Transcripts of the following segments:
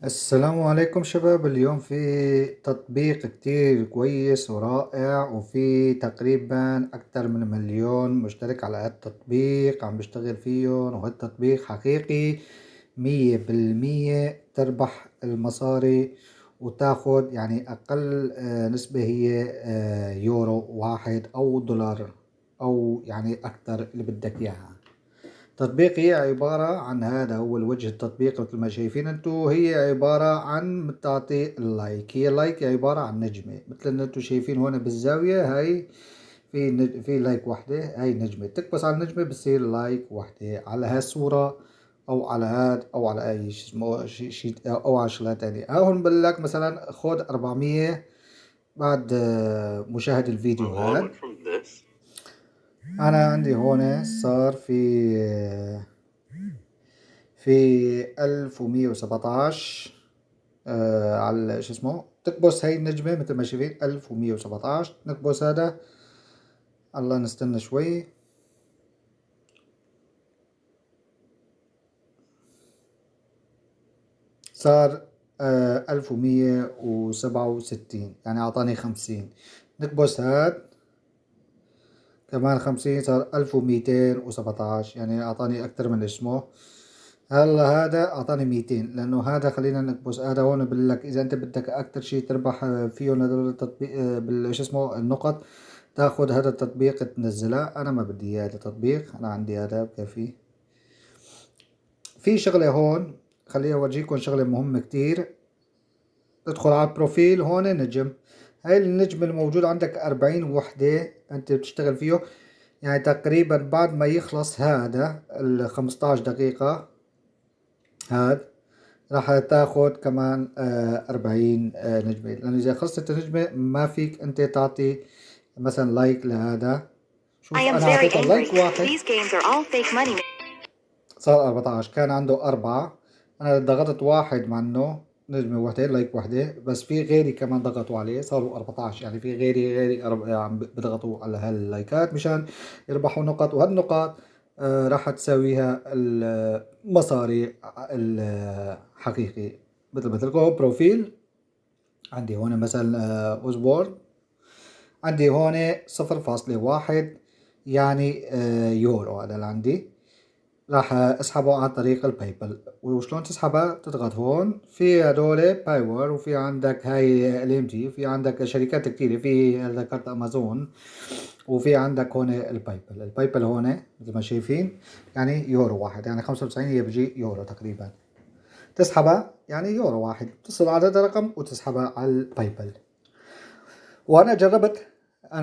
السلام عليكم شباب. اليوم في تطبيق كتير كويس ورائع، وفي تقريبا أكتر من مليون مشترك على هالتطبيق عم بيشتغل فيهم. وهالتطبيق حقيقي 100% تربح المصاري وتاخد يعني أقل نسبة هي يورو واحد أو دولار، أو يعني أكتر اللي بدك إياها. تطبيقي عبارة عن هذا هو الوجه التطبيق مثل ما شايفين انتو. هي عبارة عن تعطي اللايك، هي لايك عبارة عن نجمة مثل ان انتو شايفين هون بالزاوية. هاي في لايك وحدة، هاي نجمة، تكبس على النجمة بصير لايك وحدة على هالصورة او على هاد او على اي شيء اسمه شيء او على شغلات تانية. ها هون بقول لك مثلا خد 400 بعد مشاهدة الفيديو هاد. انا عندي هون صار في 1117 على شو اسمه. تكبس هاي النجمة مثل ما شايفين 1117، نكبس هذا. الله نستنى شوي. صار 1167، يعني أعطاني 50. نكبس هاد كمان 50، صار 1217، يعني أعطاني أكتر من اسمه. هلا هذا أعطاني 200، لأنه هذا خلينا نكبس هذا هون. بقول لك إذا أنت بدك أكتر شي تربح فيهم هذول التطبيق شو اسمه النقط، تاخد هذا التطبيق تنزله. أنا ما بدي إياه هذا التطبيق، أنا عندي هذا بكفي. في شغلة هون، خليني أورجيكم شغلة مهمة كتير. تدخل على البروفيل هون نجم. هاي النجم الموجود عندك 40 وحدة أنت بتشتغل فيه. يعني تقريبا بعد ما يخلص هذا 15 دقيقة هاد، راح تاخد كمان 40 نجمة. لأن إذا خلصت النجمة ما فيك أنت تعطي مثلا لايك لهذا. شوف أنا أعطيته لايك واحد صار 14، كان عنده 4. أنا ضغطت واحد منه نجمة وحدة لايك وحدة، بس في غيري كمان ضغطوا عليه صاروا 14. يعني في غيري عم بضغطوا على هاللايكات مشان يربحوا نقط، وهالنقط راح تساويها المصاري الحقيقي. مثل ما تلقوا بروفيل عندي هون مثلا اوزبورد، عندي هون 0.1 يعني يورو. هذا اللي عندي راح اسحبه عن طريق الباي بال. وشلون تسحبها؟ تضغط هون في هدول بايور، وفي عندك هاي ال ام جي، في عندك شركات كتيرة، في ذكرت امازون، وفي عندك هون الباي بال. الباي بال هون مثل ما شايفين يعني يورو واحد، يعني 95 هي بيجي يورو تقريبا. تسحبها يعني يورو واحد، تصل على هذا الرقم وتسحبها على الباي بال. وانا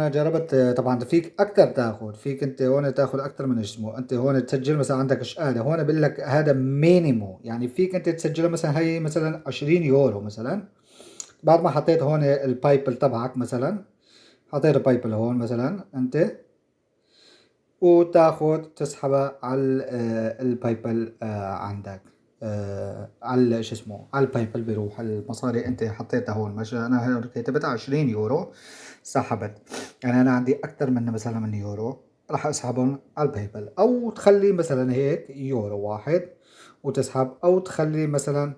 جربت، طبعا فيك اكتر تاخد، فيك انت هون تاخد اكتر من اسمه. انت هون تسجل مثلا عندك شهاده هون بقول لك هذا مينيمو، يعني فيك انت تسجله مثلا هي مثلا 20 يورو مثلا. بعد ما حطيت هون البايبل تبعك مثلا، حطيت البايبل هون مثلا انت، وتاخد تسحبها على البايبل عندك على شو اسمه على البايبل بيروح المصاري انت حطيتها هون. مثلا انا هون كتبت 20 يورو سحبت، يعني انا عندي اكتر من مثلا من يورو، راح اسحبهم على البايبل. او تخلي مثلا هيك يورو واحد وتسحب، او تخلي مثلا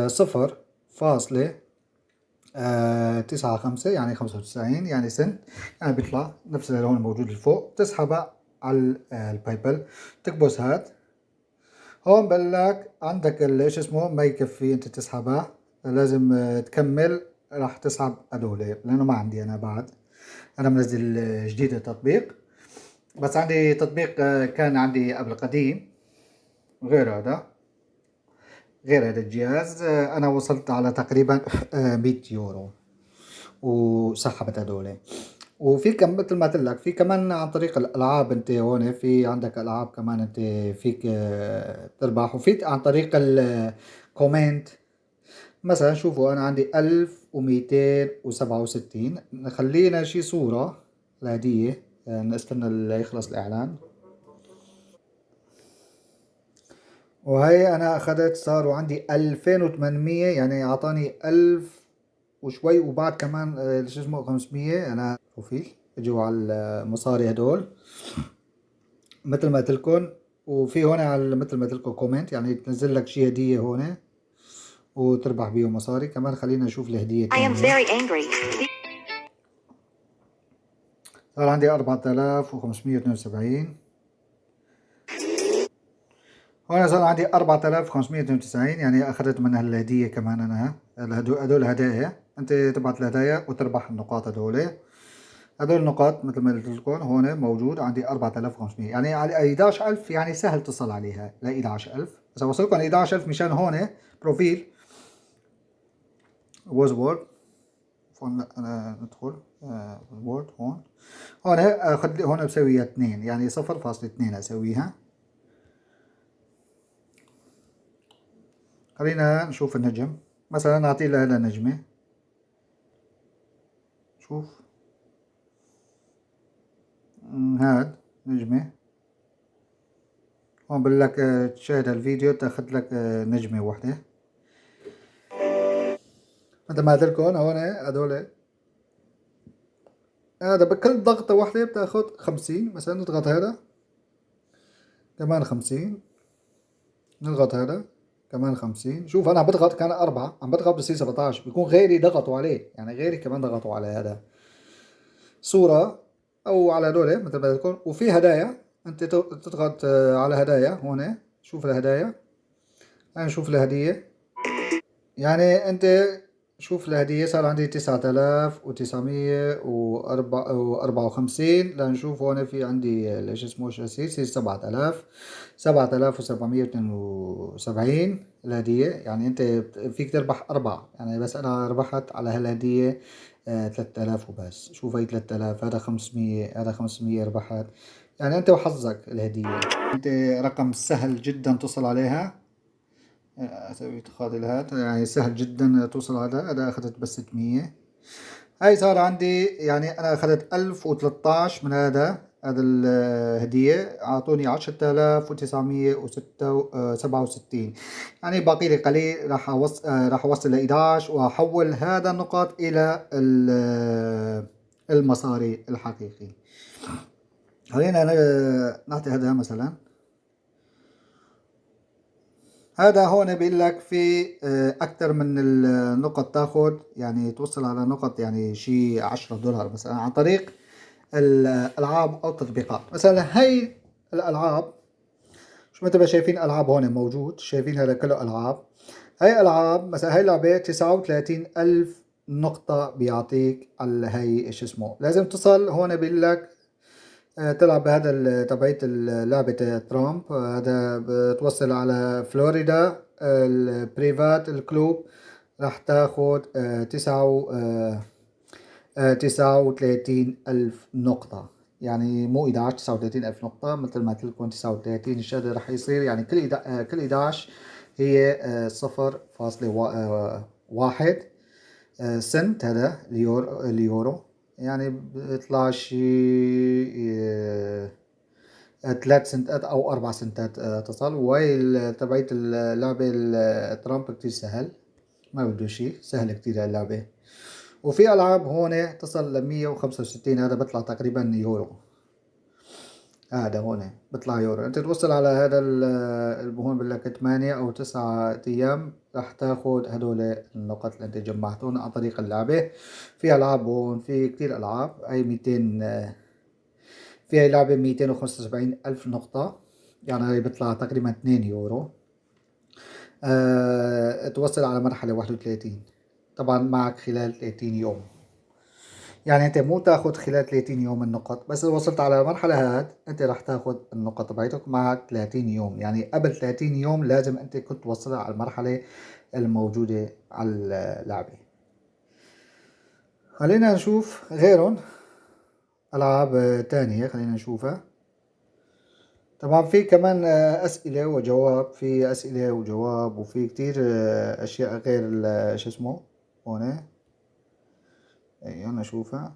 0.9 5 يعني 95 يعني سنت، يعني بيطلع نفس اللون الموجود اللي فوق. تسحبها على البايبل، تكبس هاد. هون بقلك عندك ايش اسمه ما يكفي انت تسحبها، لازم تكمل. راح تسحب هدول لانه ما عندي انا بعد، انا منزل جديد التطبيق. بس عندي تطبيق كان عندي قبل قديم غير هذا، غير هذا الجهاز. انا وصلت على تقريبا 100 يورو وسحبت هدول. وفي كم مثل ما قلت لك في كمان عن طريق الالعاب. انت هون في عندك العاب كمان انت فيك تربح. وفيك عن طريق الكومنت. مثلا شوفوا انا عندي 1267، خلينا شي صورة الهدية، نستنى ليخلص الاعلان. وهي انا اخذت صاروا عندي 2800، يعني اعطاني 1000 وشوي، وبعد كمان شو اسمه 500. انا بروفيل اجوا على المصاري هدول مثل ما قلت لكم. وفي هون على مثل ما قلت لكم كومنت، يعني تنزل لك شي هدية هون. وتربح بيهم مصاري. كمان خلينا نشوف الهدية I am الثانية. very angry. صار عندي 4572. هون صار عندي 4592، يعني أخذت من هالهدية كمان أنا. هدول هدايا، أنت تبعت الهدايا وتربح النقاط هدول. هدول النقاط مثل ما قلت لكم هون موجود عندي 4500، يعني على 11000، يعني سهل تصل عليها ل 11000. إذا وصلكم 11000 مشان هون بروفيل وورد. أنا ندخل وورد هون. أخذ لي هون بسويها 2، يعني 0.2 أسويها. خلينا نشوف النجم، مثلا نعطي لها نجمة. شوف هاد نجمة. هون بقول لك تشاهد الفيديو تاخذ لك نجمة واحدة. مثل ما قلت لكم هون هدول، هذا بكل ضغطة واحدة بتاخد 50. مثلا نضغط هذا كمان 50، نضغط هذا كمان 50. شوف أنا عم بضغط كان 4، عم بضغط بصير 17. بيكون غيري ضغطوا عليه، يعني غيري كمان ضغطوا على هذا صورة أو على هدول مثل ما بدكم. وفي هدايا، أنت تضغط على هدايا هون. شوف الهدايا، أنا نشوف الهدية. يعني أنت شوف الهدية صار عندي 9954. لنشوف هون في عندي ليش اسمه شو يصير 7772 الهدية. يعني أنت فيك تربح 4، يعني بس أنا ربحت على هالهدية 3000 وبس. شوف هي 3000، هذا 500، هذا 500 ربحت. يعني أنت وحظك الهدية. أنت رقم سهل جدا تصل عليها. اسوي تخاذلات، يعني سهل جدا توصل. هذا اخذت بس 600. هاي صار عندي، يعني انا اخذت 1013 من هذا الهدية. اعطوني 10967. يعني باقي لي قليل، راح اوصل ل 11 واحول هذا النقاط الى المصاري الحقيقي. خلينا نعطي هذا مثلا. هذا هون بيقول لك في أكثر من النقط تاخد، يعني توصل على نقط، يعني شي $10 مثلا عن طريق الألعاب أو التطبيقات. مثلا هي الألعاب، شو ما تبقى شايفين ألعاب هون موجود، شايفين هذا كله ألعاب. هاي ألعاب، مثلا هاي لعبة 39,000 نقطة بيعطيك على هاي. إيش اسمه، لازم تصل هون بيقول لك تلعب بهذا تبعية لعبة ترامب. هذا بتوصل على فلوريدا البريفات الكلوب. راح تاخد 39,000 نقطة. يعني مو 11، 39,000 نقطة. مثل ما قلت لكم 39 الشهر راح يصير، يعني كل 11 هي 0.1 سنت. هذا اليورو يعني بيطلع شي 3 سنتات أو 4 سنتات تصل. وهي تبعية اللعبة ترامب كتير سهل، ما بده شي، سهل كتير اللعبة. وفي ألعاب هون تصل ل165، هذا بيطلع تقريبا يورو. هذا هون بيطلع يورو. انت توصل على هذا هون بقول لك 8 أو 9 أيام راح تاخد هدول النقط اللي انت جمعتهم عن طريق اللعبة. في ألعاب هون، في كتير ألعاب. هاي 200، في هاي لعبة 275,000 نقطة، يعني هاي بيطلع تقريبا 2 يورو. توصل على مرحلة 31، طبعا معك خلال 30 يوم. يعني انت مو تاخد خلال 30 يوم النقط، بس اذا وصلت على المرحلة هاد انت راح تاخد النقط تبعتك معك 30 يوم. يعني قبل 30 يوم لازم انت كنت توصلها على المرحلة الموجودة على اللعبة. خلينا نشوف غيرهم ألعاب تانية، خلينا نشوفها. طبعا في كمان أسئلة وجواب، في أسئلة وجواب، وفي كتير أشياء غير شو اسمه هون. أنا أشوفها.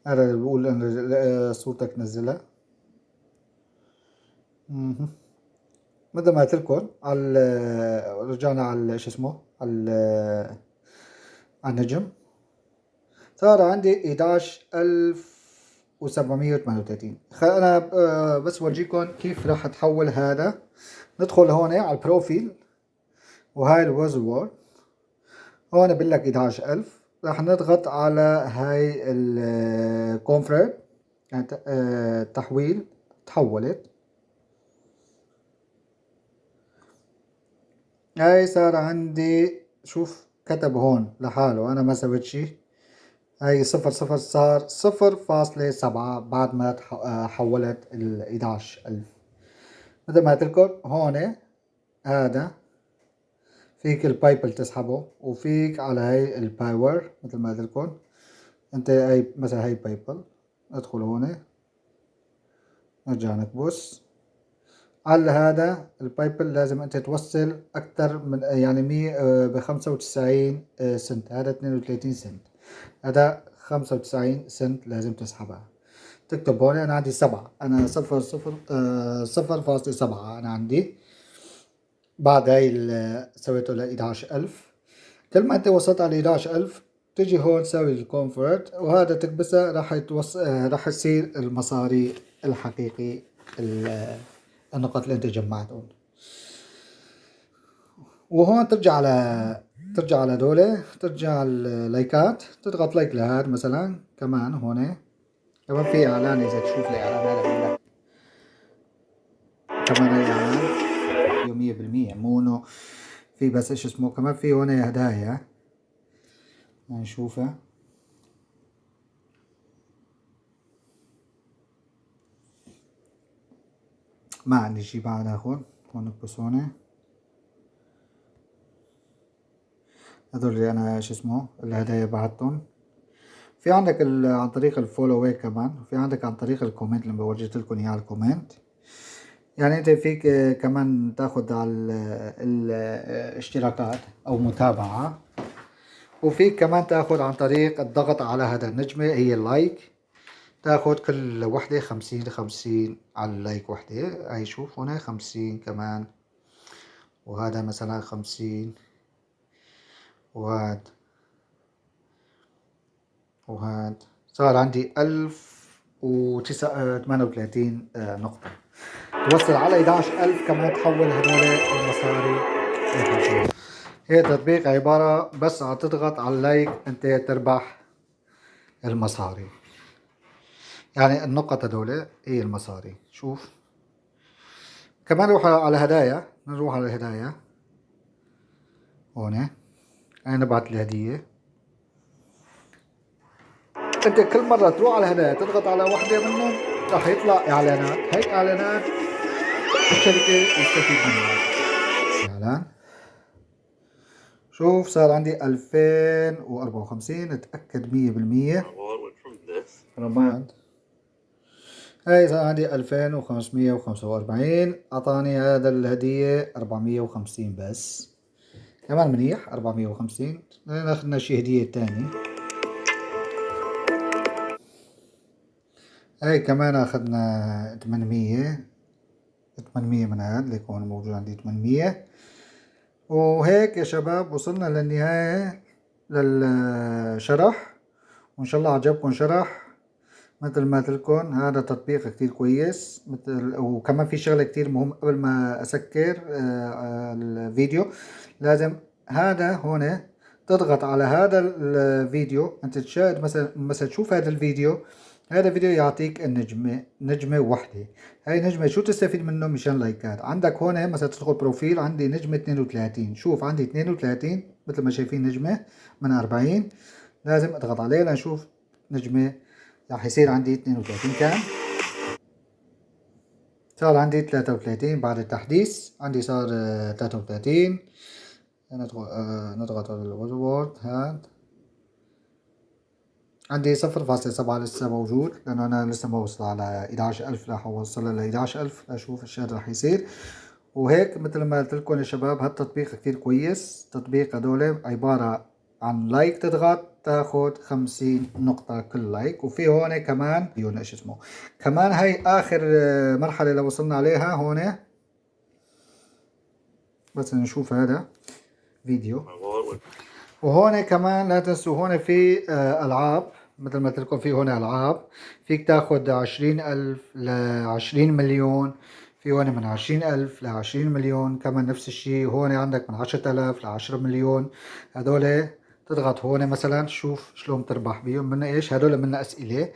هذا اللي بقول أن صورتك نزلها. مهم. مثل ما قلت لكم على رجعنا على شو اسمه على النجم. صار عندي 11,738. أنا بس ورجيكم كيف راح تحول هذا ندخل هون على البروفيل، وهاي الوزور هون بقول لك 11000. راح نضغط على هاي الكونفرت، يعني تحويل، تحولت. هاي صار عندي، شوف كتب هون لحاله، انا ما سويت شي. هاي 0 صار 0.7 بعد ما حولت 11000. مثل ما قلت لكم هون، هذا فيك البايبل تسحبه، وفيك على هاي الباور مثل ما قلت لكم. انت هاي مثلا هاي بايبل، ادخل هون، نرجع نكبس على هذا البايبل. لازم انت توصل اكثر من يعني 100 ب95 سنت، هذا 32 سنت، هذا 95 سنت لازم تسحبها. تكتب هون انا عندي 7، انا 0.7 انا عندي. بعد هاي سويته ل 11000. كل ما انت وصلت على 11000 تجي هون تسوي الكونفرت، وهذا تكبسه راح راح يصير المصاري الحقيقي، النقط اللي انت جمعتهم. وهون ترجع على دولة، ترجع على اللايكات، تضغط لايك لهاد مثلا. كمان هون كمان في اعلان، اذا تشوف الاعلان هذا بقول لك كمان الاعلان 100%، مو انه في بس ايش اسمه. كمان في هون هدايا نشوفها. ما عندي شي بعد اخذ. هون نكبس هون، هذول اللي انا شو اسمه الهدايا بعتهم. في عندك عن طريق الفولو كمان، وفي عندك عن طريق الكومنت اللي ورجيت لكم اياه الكومنت. يعني انت فيك كمان تاخد على الاشتراكات او متابعة، وفيك كمان تاخد عن طريق الضغط على هذا النجمة، هي اللايك. تاخد كل وحدة 50 على اللايك وحدة. هاي شوف هنا 50 كمان، وهذا مثلا 50، وهاد صار عندي 1038 نقطة. توصل على 11000 كمان تحول هدول المصاري لحقيقة. هي تطبيق عبارة بس عم تضغط على اللايك انت تربح المصاري، يعني النقط هدول هي المصاري. شوف كمان نروح على هدايا، نروح على الهدايا هون. انا نبعت الهدية. انت كل مرة تروح على الهدايا تضغط على وحدة منهم راح يطلع اعلانات. هاي اعلانات الشركة يستفيد منها. اعلان، شوف صار عندي 2054. اتأكد 100%. رماد هاي صار عندي 2545. اعطاني هذا الهدية 450 بس. كمان منيح 450. اخذنا شي هدية تاني. هاي كمان اخذنا 800 من هاد اللي يكون موجود عندي 800. وهيك يا شباب وصلنا للنهاية للشرح، وان شاء الله عجبكم شرح. مثل ما قلت لكم هذا تطبيق كتير كويس. وكمان في شغلة كتير مهم قبل ما اسكر الفيديو. لازم هذا هون تضغط على هذا الفيديو. انت تشاهد مثلا تشوف هذا الفيديو، هذا الفيديو يعطيك نجمة وحدة. هاي نجمة شو تستفيد منه؟ مشان لايكات. عندك هون مثلا تدخل بروفيل، عندي نجمة 32. شوف عندي 32 مثل ما شايفين نجمة من 40. لازم اضغط عليه لنشوف نجمة. راح يصير عندي 32 كان، صار عندي 33 بعد التحديث. عندي صار 33. نضغط على الوورد. هاد عندي 0.7 لسه موجود، لأنه أنا لسه ما وصل على 11000. راح أوصل ل 11000 أشوف إيش راح يصير. وهيك مثل ما قلت لكم يا شباب هالتطبيق كتير كويس. تطبيق هدول عبارة عن لايك، تضغط تاخد 50 نقطة كل لايك. وفي هون كمان ايش اسمه كمان هاي آخر مرحلة اللي وصلنا عليها هون. بس نشوف هذا فيديو. وهون كمان لا تنسوا هون في ألعاب. مثل ما قلت لكم في هون ألعاب فيك تاخد 20,000 ل 20 مليون. في هون من 20,000 ل20 مليون، كمان نفس الشي هون عندك من 10,000 ل10 مليون. هدول تضغط هون مثلا شوف شلون تربح بيهم. من ايش هدول؟ من اسئلة،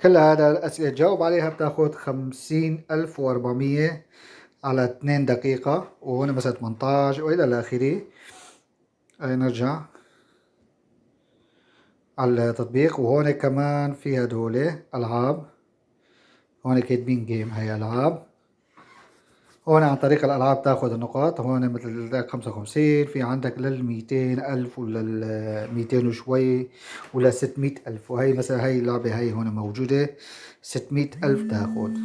كل هذا الاسئلة تجاوب عليها بتاخد 50,400 على 2 دقيقة، وهون مثلا 18 والى الاخره. نرجع على التطبيق، وهون كمان في هدول العاب، هون كاتبين جيم، هي العاب. هون عن طريق الألعاب تاخد النقاط. هون مثل 55 في عندك لل200,000 ولل200 وشوي ول600,000. وهي مثلا هي اللعبة هي هون موجودة 600,000 تاخد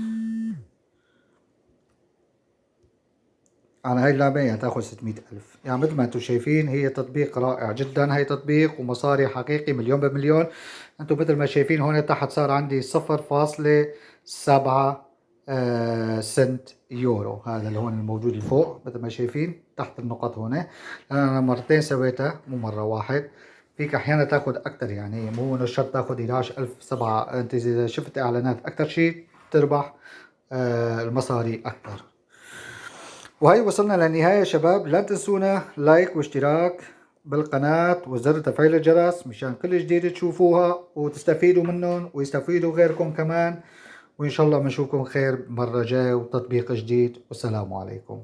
على هاي اللعبة، يعني تاخد 600,000. يعني مثل ما انتم شايفين هي تطبيق رائع جدا. هاي تطبيق ومصاري حقيقي مليون بالمليون. انتم مثل ما شايفين هون تحت صار عندي 0.7 سنت يورو. هذا اللي هون الموجود الفوق مثل ما شايفين تحت النقط هون. انا مرتين سويتها مو مرة واحد. فيك احيانا تاخد اكتر، يعني مو انه شرط تاخد 11,000 7. انت اذا شفت اعلانات اكتر شيء تربح المصاري اكتر. وهي وصلنا للنهاية شباب. لا تنسونا لايك واشتراك بالقناة وزر تفعيل الجرس مشان كل جديد تشوفوها وتستفيدوا منهم ويستفيدوا غيركم كمان. وإن شاء الله بنشوفكم خير مرة جاي وتطبيق جديد. والسلام عليكم.